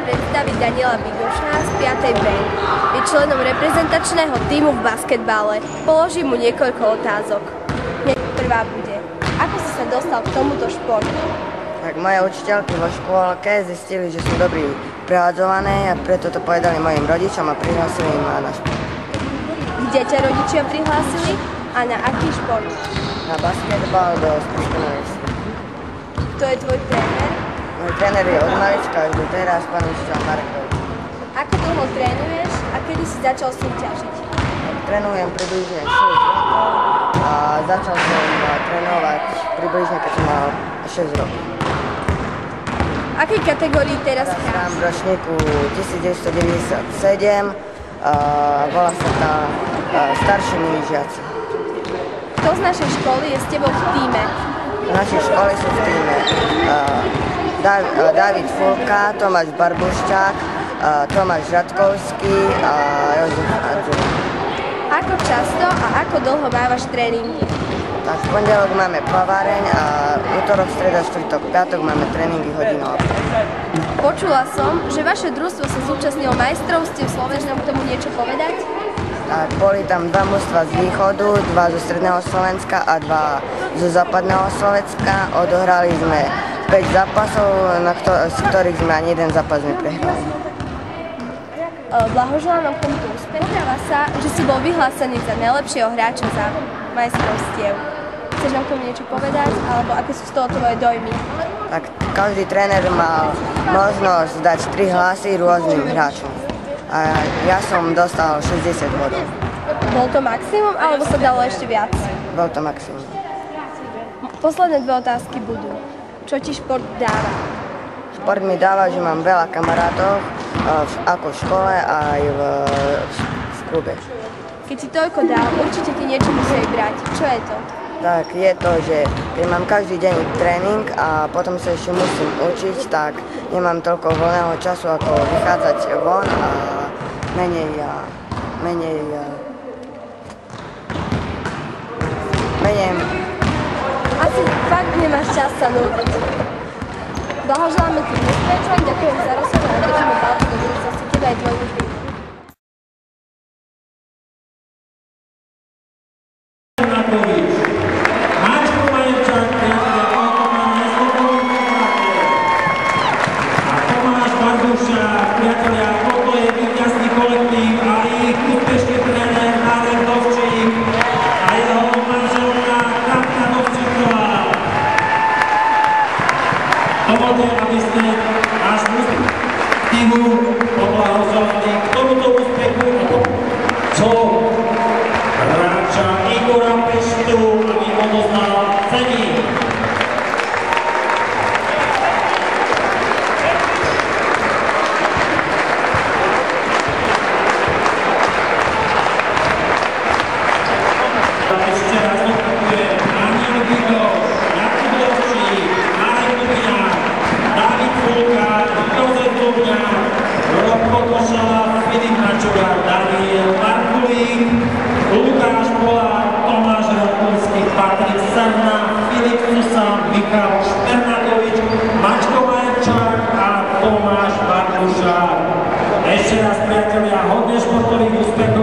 predstaviť Daniela Bigoša z 5. B. Je členom reprezentačného tímu v basketbale. Položím mu niekoľko otázok. Hneď prvá bude. Ako si sa dostal k tomuto športu? Tak moje učiteľky vo škôlke zistili, že som dobrý prehadzovaný a preto to povedali mojim rodičom a prihlásili ma na šport. Kde ťa rodičia prihlásili a na aký šport? Na basketbal do Spišského. Kto je tvoj tréner? Môj tréner je od malička až do teraz, pán učiteľ Markovič. Ako dlho trénuješ a kedy si začal súťažiť? Trénujem približne 6 rokov a začal som trénovať približne, keď som mal 6 rokov. V akej kategórii teraz Hrám hráš? v ročníku 1997, volá sa tá starší minižiaci. Kto z našej školy je s tebou v tíme? V našej škole sú v týme David Fulka, Tomáš Barbuščák, Tomáš Žatkovský a Jozef Adzur. Ako často a ako dlho mávaš tréningy? Tak v pondelok máme plaváreň a útorok, streda, štvrtok, piatok máme tréningy hodinou. Počula som, že vaše družstvo sa zúčastnilo majstrovstiev Slovenska, k tomu niečo povedať? Tak boli tam 2 mužstva z východu, 2 zo stredného Slovenska a 2 zo západného Slovenska. Odohrali sme 5 zápasov, z ktorých sme ani jeden zápas neprehrali. Blahoželám vám k tomuto úspechu. Stáva sa, že si bol vyhlásený za najlepšieho hráča za majstrovstiev. Chceš nám k tomu niečo povedať, alebo aké sú z toho tvoje dojmy? Tak každý tréner mal možnosť dať 3 hlasy rôznym hráčom. A ja som dostal 60 bodov. Bol to maximum, alebo sa dalo ešte viac? Bol to maximum. Posledné 2 otázky budú. Čo ti šport dáva? Šport mi dáva, že mám veľa kamarátov, ako v škole aj v klube. Keď si toľko dal, určite ti niečo musí brať. Čo je to? Tak je to, že keď mám každý deň tréning a potom sa ešte musím učiť, tak nemám toľko voľného času, ako vychádzať von a menej Asi fakt nemáš čas sa nútiť. Blahoželáme ti úspechom, ďakujem za rozhovor a držíme palce do budúcnosti teba aj tvojmu týmu. Dovolte, aby ste náš týmu poblahoželali k tomuto úspechu co hráča Igora Peštu, aby odoznal ceník. Ešte raz opakujem, Daniel Bigoš, Jakub Lovčík, Marek Dubiňák, David Fulka, Jozef Dubňák, Robko Košala, Filip Mačura, Daniel Markulík, Lukáš Polák, Tomáš Radkovský, Patrik Sarna, Filip Susa, Michal Špernakovič, Mačko Majerčák a Tomáš Barbušák. Ešte raz, priatelia, hodne športových úspechov.